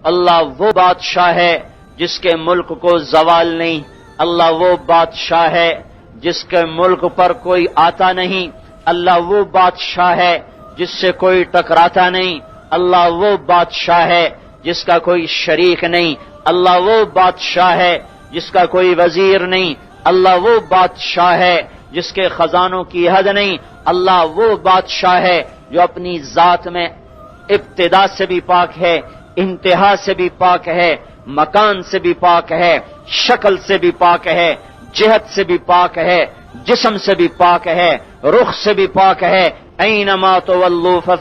اللہ وہ بادشاہ ہے جس کے ملک کو زوال نہیں، اللہ وہ بادشاہ ہے جس کے ملک پر کوئی آتا نہیں، اللہ وہ بادشاہ ہے جس سے کوئی ٹکراتا نہیں، اللہ وہ بادشاہ ہے جس کا کوئی شریک نہیں، اللہ وہ بادشاہ ہے جس کا کوئی وزیر نہیں، اللہ وہ بادشاہ ہے جس کے خزانوں کی حد نہیں، اللہ وہ بادشاہ ہے جو اپنی ذات میں ابتدا سے بھی پاک ہے، انتہا سے بھی پاک ہے، مکان سے بھی پاک ہے، شکل سے بھی پاک ہے، جہت سے بھی پاک ہے، جسم سے بھی پاک ہے، رخ سے بھی پاک ہے۔ اینما تولوا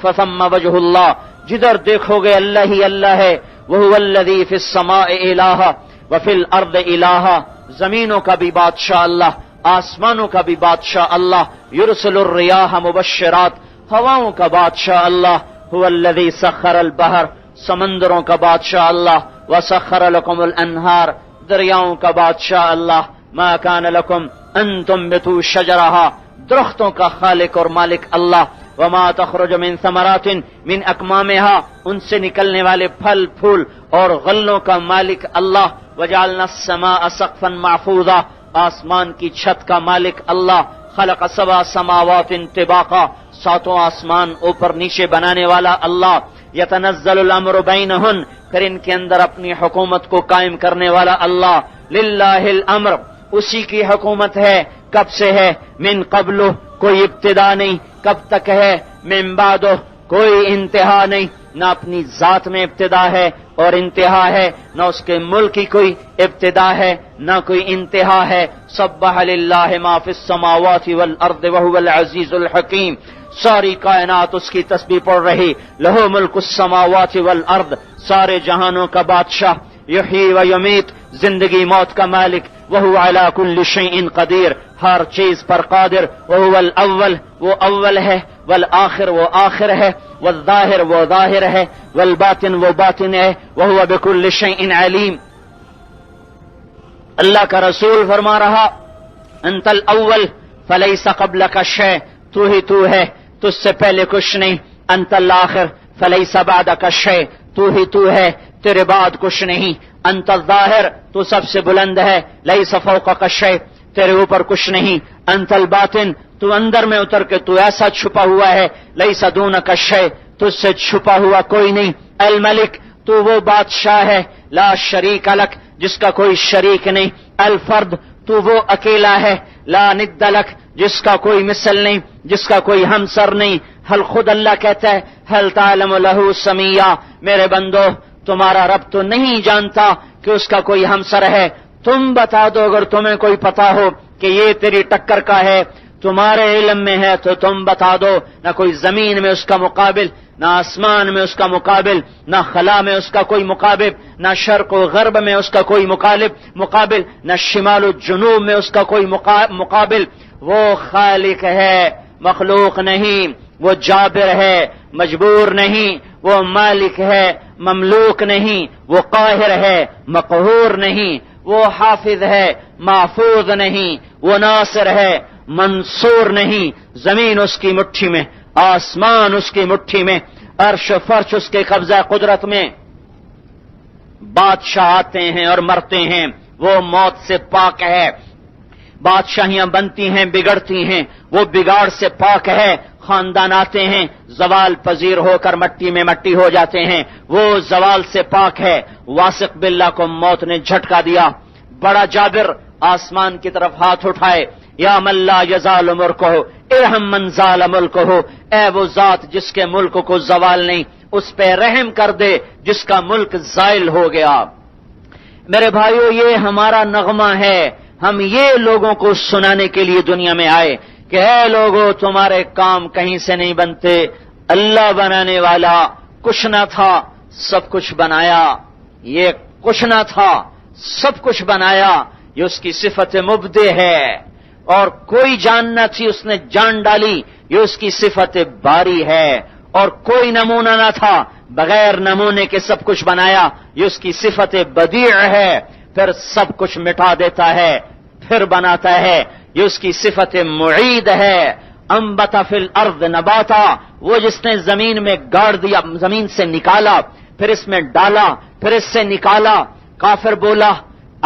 فثم وجہ اللہ، جدھر دیکھو گے اللہ ہی اللہ ہے۔ وہو الذی فی السماء الہ وفی الارض الہ، زمینوں کا بھی بادشاہ اللہ، آسمانوں کا بھی بادشاہ اللہ۔ یرسل الریاح مبشرات، ہواؤں کا بادشاہ اللہ۔ هو الذی سخر البحر، سمندروں کا بادشاہ اللہ۔ وسخر لکم الانہار، دریاؤں کا بادشاہ اللہ۔ ما کان لکم ان تنبتوا شجرہا، درختوں کا خالق اور مالک اللہ۔ وما تخرج من ثمرات من اکمامہا، ان سے نکلنے والے پھل پھول اور غلوں کا مالک اللہ۔ وجعلنا السماء سقفا محفوظا، آسمان کی چھت کا مالک اللہ۔ خلق سبع سماوات طباقا، ساتوں آسمان اوپر نیچے بنانے والا اللہ۔ یتنزل الامر بینہن، پھر ان کے اندر اپنی حکومت کو قائم کرنے والا اللہ۔ للہ الامر، اسی کی حکومت ہے۔ کب سے ہے؟ من قبل، کوئی ابتدا نہیں، کب تک ہے؟ من بعد، کوئی انتہا نہیں، نہ اپنی ذات میں ابتدا ہے اور انتہا ہے، نہ اس کے ملک کی کوئی ابتدا ہے نہ کوئی انتہا ہے۔ سبح للہ ما فی السماوات والارض وهو العزیز الحکیم، ساری کائنات اس کی تسبیح پڑھ رہی۔ لہ ملک السماوات والارض، سارے جہانوں کا بادشاہ۔ یحیی و یمیت، زندگی موت کا مالک۔ وہو علی کل شیء قدیر، ہر چیز پر قادر۔ وہو الاول، وہ اول ہے۔ والآخر، وہ آخر ہے۔ والظاہر، وہ ظاہر ہے۔ والباطن، وہ باطن ہے۔ وہو بکل شیء علیم۔ اللہ کا رسول فرما رہا، انت الاول فلیس قبلک شیء، تو ہی تو ہے، تجھ سے پہلے کچھ نہیں۔ انت الآخر فلیس بعدک شیء، تو ہی تو ہے، تیرے بعد کچھ نہیں۔ انت الظاہر، تو سب سے بلند ہے۔ لیس فوقک شیء، تیرے اوپر کچھ نہیں۔ انت الباطن، تو اندر میں اتر کے تو ایسا چھپا ہوا ہے۔ لیس دونک شیء، تجھ سے چھپا ہوا کوئی نہیں۔ الملک، تو وہ بادشاہ ہے۔ لا شریک لک، جس کا کوئی شریک نہیں۔ الفرد، تو وہ اکیلا ہے۔ لا ند لک، جس کا کوئی مثل نہیں، جس کا کوئی ہمسر نہیں۔ حل، خود اللہ کہتا ہے، حل تعلم لہ سمیہ، میرے بندو تمہارا رب تو نہیں جانتا کہ اس کا کوئی ہمسر ہے۔ تم بتا دو اگر تمہیں کوئی پتا ہو کہ یہ تیری ٹکر کا ہے، تمہارے علم میں ہے تو تم بتا دو۔ نہ کوئی زمین میں اس کا مقابل، نہ آسمان میں اس کا مقابل، نہ خلا میں اس کا کوئی مقابل، نہ شرق و غرب میں اس کا کوئی مقابل، نہ شمال و جنوب میں اس کا کوئی مقابل۔ وہ خالق ہے، مخلوق نہیں۔ وہ جابر ہے، مجبور نہیں۔ وہ مالک ہے، مملوک نہیں۔ وہ قاہر ہے، مقہور نہیں۔ وہ حافظ ہے، محفوظ نہیں۔ وہ ناصر ہے، منصور نہیں۔ زمین اس کی مٹھی میں، آسمان اس کی مٹھی میں، عرش فرش اس کے قبضہ قدرت میں۔ بادشاہ آتے ہیں اور مرتے ہیں، وہ موت سے پاک ہے۔ بادشاہیاں بنتی ہیں، بگڑتی ہیں، وہ بگاڑ سے پاک ہے۔ خاندان آتے ہیں، زوال پذیر ہو کر مٹی میں مٹی ہو جاتے ہیں، وہ زوال سے پاک ہے۔ واثق باللہ کو موت نے جھٹکا دیا، بڑا جابر آسمان کی طرف ہاتھ اٹھائے۔ یا من لا یزال ملکہ ارحم من زال ملکہ، اے وہ ذات جس کے ملک کو زوال نہیں، اس پہ رحم کر دے جس کا ملک زائل ہو گیا۔ میرے بھائیو، یہ ہمارا نغمہ ہے، ہم یہ لوگوں کو سنانے کے لیے دنیا میں آئے کہ اے لوگو، تمہارے کام کہیں سے نہیں بنتے، اللہ بنانے والا کچھ نہ تھا سب کچھ بنایا، یہ کچھ نہ تھا سب کچھ بنایا، یہ اس کی صفت مبدع ہے۔ اور کوئی جان نہ تھی، اس نے جان ڈالی، یہ اس کی صفت باری ہے۔ اور کوئی نمونہ نہ تھا، بغیر نمونے کے سب کچھ بنایا، یہ اس کی صفت بدیع ہے۔ پھر سب کچھ مٹا دیتا ہے، پھر بناتا ہے، یہ اس کی صفت معید ہے۔ انبت فی الارض نباتا، وہ جس نے زمین میں گاڑ دیا، زمین سے نکالا، پھر اس میں ڈالا، پھر اس سے نکالا. کافر بولا،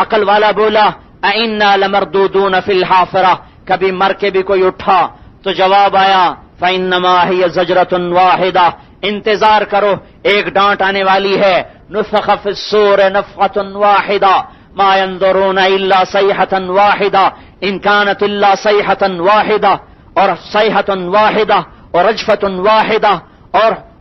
عقل والا بولا اِنَّا لَمَرْدُودُونَ فِي الْحَافِرَةِ، کبھی مر کے بھی کوئی اٹھا تو جواب آیا فَإِنَّمَا هِيَ زَجْرَةٌ وَاحِدَةٌ، انتظار کرو ایک ڈانٹ آنے والی ہے. نُفِخَ فِي الصُّورِ نَفْخَةٌ وَاحِدَةٌ مَا يَنظُرُونَ إِلَّا صَيْحَةً وَاحِدَةً إِنْ كَانَتْ إِلَّا صَيْحَةً وَاحِدَةً، اور صَيْحَةٌ وَاحِدَةٌ اور رَجْفَةٌ وَاحِدَةٌ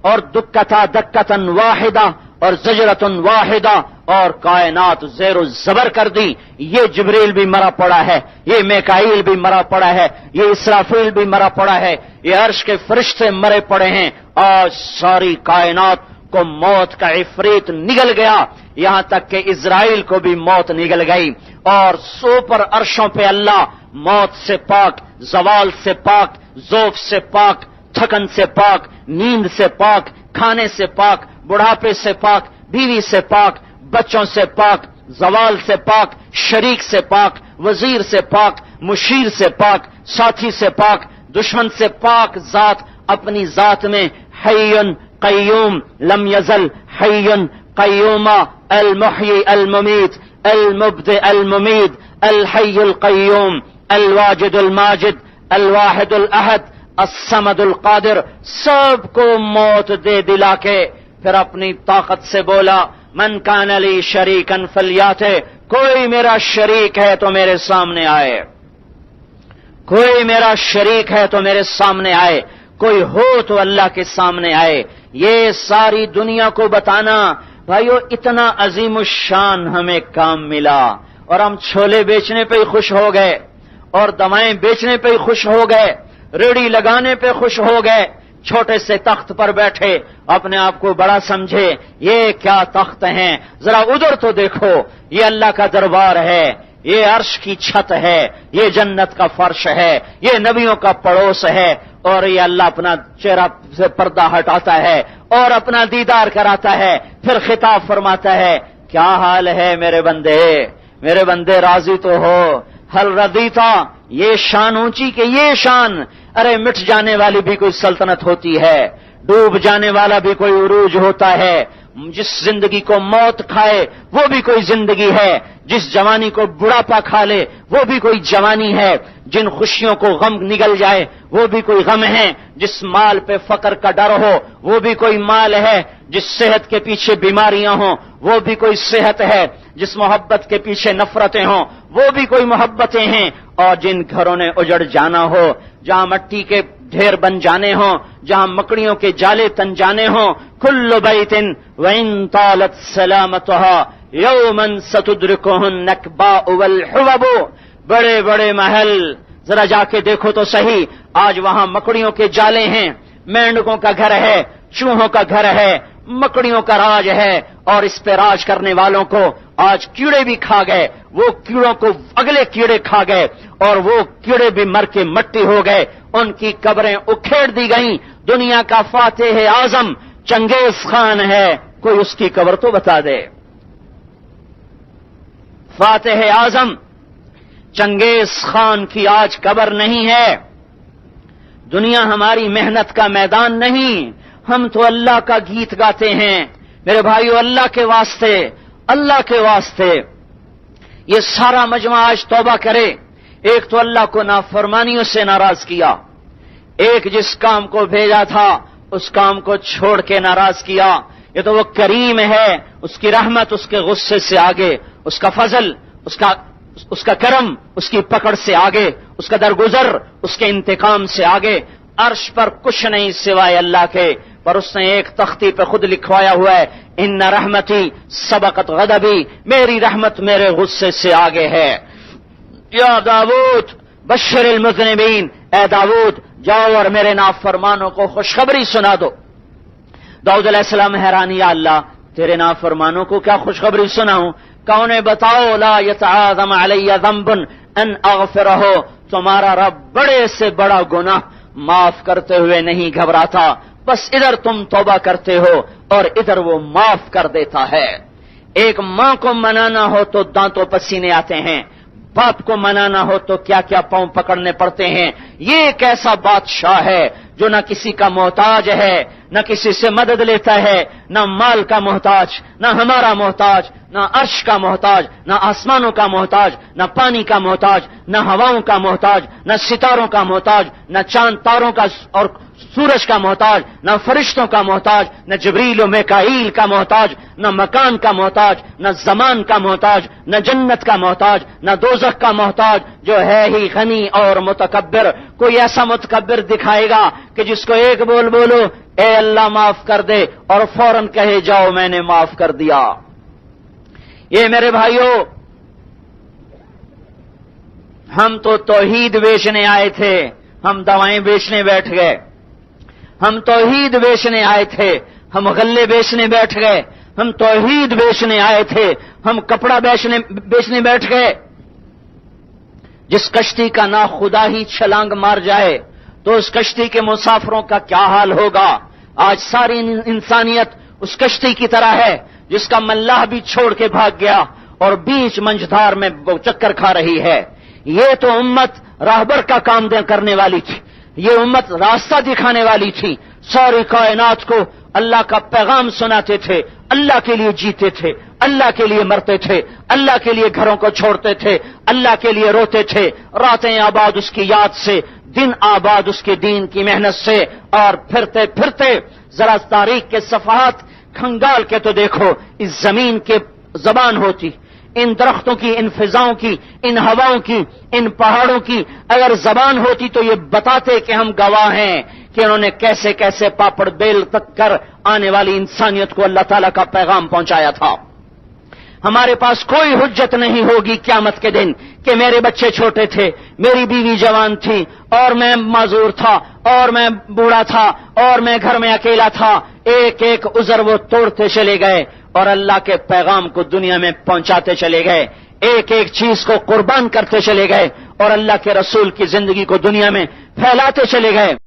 اور دُکَّةً دَکَّةً وَاحِدَةً اور زجرۃ واحدہ، اور کائنات زیر و زبر کر دی. یہ جبریل بھی مرا پڑا ہے، یہ میکائیل بھی مرا پڑا ہے، یہ اسرافیل بھی مرا پڑا ہے، یہ عرش کے فرشتے مرے پڑے ہیں. آج ساری کائنات کو موت کا عفریت نگل گیا، یہاں تک کہ اسرائیل کو بھی موت نگل گئی. اور سوپر عرشوں پہ اللہ موت سے پاک، زوال سے پاک، ذوف سے پاک، تھکن سے پاک، نیند سے پاک، کھانے سے پاک، بڑھاپے سے پاک، بیوی سے پاک، بچوں سے پاک، زوال سے پاک، شریک سے پاک، وزیر سے پاک، مشیر سے پاک، ساتھی سے پاک، دشمن سے پاک ذات اپنی ذات میں حی قیوم لم یزل حی قیوما المحیی الممیت المبدئ الممید الحی القیوم الواجد الماجد الواحد الاحد الصمد القادر. سب کو موت دے دلا کے پھر اپنی طاقت سے بولا من کان لی شریکا فلیاتہ، کوئی میرا شریک ہے تو میرے سامنے آئے، کوئی میرا شریک ہے تو میرے سامنے آئے، کوئی ہو تو اللہ کے سامنے آئے. یہ ساری دنیا کو بتانا بھائیو اتنا عظیم الشان ہمیں کام ملا، اور ہم چھولے بیچنے پہ ہی خوش ہو گئے، اور دوائیں بیچنے پہ ہی خوش ہو گئے، ریڑھی لگانے پہ خوش ہو گئے، چھوٹے سے تخت پر بیٹھے اپنے آپ کو بڑا سمجھے. یہ کیا تخت ہیں، ذرا ادھر تو دیکھو، یہ اللہ کا دربار ہے، یہ عرش کی چھت ہے، یہ جنت کا فرش ہے، یہ نبیوں کا پڑوس ہے. اور یہ اللہ اپنا چہرہ سے پردہ ہٹاتا ہے اور اپنا دیدار کراتا ہے، پھر خطاب فرماتا ہے کیا حال ہے میرے بندے، میرے بندے راضی تو ہو؟ حل رضیتا، یہ شان اونچی کہ یہ شان. ارے مٹ جانے والی بھی کوئی سلطنت ہوتی ہے، ڈوب جانے والا بھی کوئی عروج ہوتا ہے. جس زندگی کو موت کھائے وہ بھی کوئی زندگی ہے، جس جوانی کو بڑھاپا کھا لے وہ بھی کوئی جوانی ہے، جن خوشیوں کو غم نگل جائے وہ بھی کوئی غم ہے، جس مال پہ فقر کا ڈر ہو وہ بھی کوئی مال ہے، جس صحت کے پیچھے بیماریاں ہوں وہ بھی کوئی صحت ہے، جس محبت کے پیچھے نفرتیں ہوں وہ بھی کوئی محبتیں ہیں. اور جن گھروں نے اجڑ جانا ہو، جہاں مٹی کے ڈھیر بن جانے ہوں، جہاں مکڑیوں کے جالے تن جانے ہوں، کل بیت وان طالت سلامتها یوما ستدرکه النکباء والحوب. بڑے بڑے محل ذرا جا کے دیکھو تو صحیح، آج وہاں مکڑیوں کے جالے ہیں، مینڈکوں کا گھر ہے، چوہوں کا گھر ہے، مکڑیوں کا راج ہے، اور اس پہ راج کرنے والوں کو آج کیڑے بھی کھا گئے، وہ کیڑوں کو اگلے کیڑے کھا گئے، اور وہ کیڑے بھی مر کے مٹی ہو گئے، ان کی قبریں اکھیڑ دی گئیں. دنیا کا فاتح اعظم چنگیز خان ہے، کوئی اس کی قبر تو بتا دے. فاتح اعظم چنگیز خان کی آج قبر نہیں ہے. دنیا ہماری محنت کا میدان نہیں، ہم تو اللہ کا گیت گاتے ہیں. میرے بھائیو اللہ کے واسطے، اللہ کے واسطے یہ سارا مجمع آج توبہ کرے. ایک تو اللہ کو نافرمانیوں سے ناراض کیا، ایک جس کام کو بھیجا تھا اس کام کو چھوڑ کے ناراض کیا. یہ تو وہ کریم ہے، اس کی رحمت اس کے غصے سے آگے، اس کا فضل، اس کا کرم اس کی پکڑ سے آگے، اس کا درگزر اس کے انتقام سے آگے. عرش پر کچھ نہیں سوائے اللہ کے، پر اس نے ایک تختی پہ خود لکھوایا ہوا ہے ان رحمتی سبقت غضبی، میری رحمت میرے غصے سے آگے ہے. یا داؤد بشر المذنبین، اے داؤد جاؤ اور میرے نافرمانوں کو خوشخبری سنا دو. داؤد علیہ السلام حیران، یا اللہ تیرے نافرمانوں کو کیا خوشخبری سناؤں؟ کہ انہیں بتاؤ لا یتعاظم علی ذنب ان اغفرہ، تمہارا رب بڑے سے بڑا گناہ معاف کرتے ہوئے نہیں گھبراتا، بس ادھر تم توبہ کرتے ہو اور ادھر وہ معاف کر دیتا ہے. ایک ماں کو منانا ہو تو دانتوں پسینے آتے ہیں، باپ کو منانا ہو تو کیا کیا پاؤں پکڑنے پڑتے ہیں. یہ ایک ایسا بادشاہ ہے جو نہ کسی کا محتاج ہے، نہ کسی سے مدد لیتا ہے، نہ مال کا محتاج، نہ ہمارا محتاج، نہ عرش کا محتاج، نہ آسمانوں کا محتاج، نہ پانی کا محتاج، نہ ہواؤں کا محتاج، نہ ستاروں کا محتاج، نہ چاند تاروں کا اور سورج کا محتاج، نہ فرشتوں کا محتاج، نہ جبریل و میکائیل کا محتاج، نہ مکان کا محتاج، نہ زمان کا محتاج، نہ جنت کا محتاج، نہ دوزخ کا محتاج، جو ہے ہی غنی اور متکبر۔ کوئی ایسا متکبر دکھائے گا کہ جس کو ایک بول بولو اے اللہ معاف کر دے اور فوراً کہے جاؤ میں نے معاف کر دیا۔ یہ میرے بھائیوں، ہم تو توحید بیچنے آئے تھے، ہم دوائیں بیچنے بیٹھ گئے۔ ہم توحید بیچنے آئے تھے، ہم غلے بیچنے بیٹھ گئے۔ ہم توحید بیچنے آئے تھے، ہم کپڑا بیچنے بیٹھ گئے۔ جس کشتی کا نہ خدا ہی چھلانگ مار جائے تو اس کشتی کے مسافروں کا کیا حال ہوگا؟ آج ساری انسانیت اس کشتی کی طرح ہے جس کا ملاح بھی چھوڑ کے بھاگ گیا اور بیچ منجھدار میں وہ چکر کھا رہی ہے۔ یہ تو امت راہبر کا کام کرنے والی تھی، یہ امت راستہ دکھانے والی تھی، ساری کائنات کو اللہ کا پیغام سناتے تھے، اللہ کے لیے جیتے تھے، اللہ کے لیے مرتے تھے، اللہ کے لیے گھروں کو چھوڑتے تھے، اللہ کے لیے روتے تھے، راتیں آباد اس کی یاد سے، دن آباد اس کے دین کی محنت سے، اور پھرتے پھرتے ذرا تاریخ کے صفحات کھنگال کے تو دیکھو، اس زمین کے زبان ہوتی، ان درختوں کی، ان فضاؤں کی، ان ہواؤں کی، ان پہاڑوں کی اگر زبان ہوتی تو یہ بتاتے کہ ہم گواہ ہیں کہ انہوں نے کیسے کیسے پاپڑ بیل تک کر آنے والی انسانیت کو اللہ تعالیٰ کا پیغام پہنچایا تھا۔ ہمارے پاس کوئی حجت نہیں ہوگی قیامت کے دن کہ میرے بچے چھوٹے تھے، میری بیوی جوان تھی، اور میں معذور تھا، اور میں بوڑھا تھا، اور میں گھر میں اکیلا تھا۔ ایک ایک عذر وہ توڑتے چلے گئے اور اللہ کے پیغام کو دنیا میں پہنچاتے چلے گئے، ایک ایک چیز کو قربان کرتے چلے گئے اور اللہ کے رسول کی زندگی کو دنیا میں پھیلاتے چلے گئے۔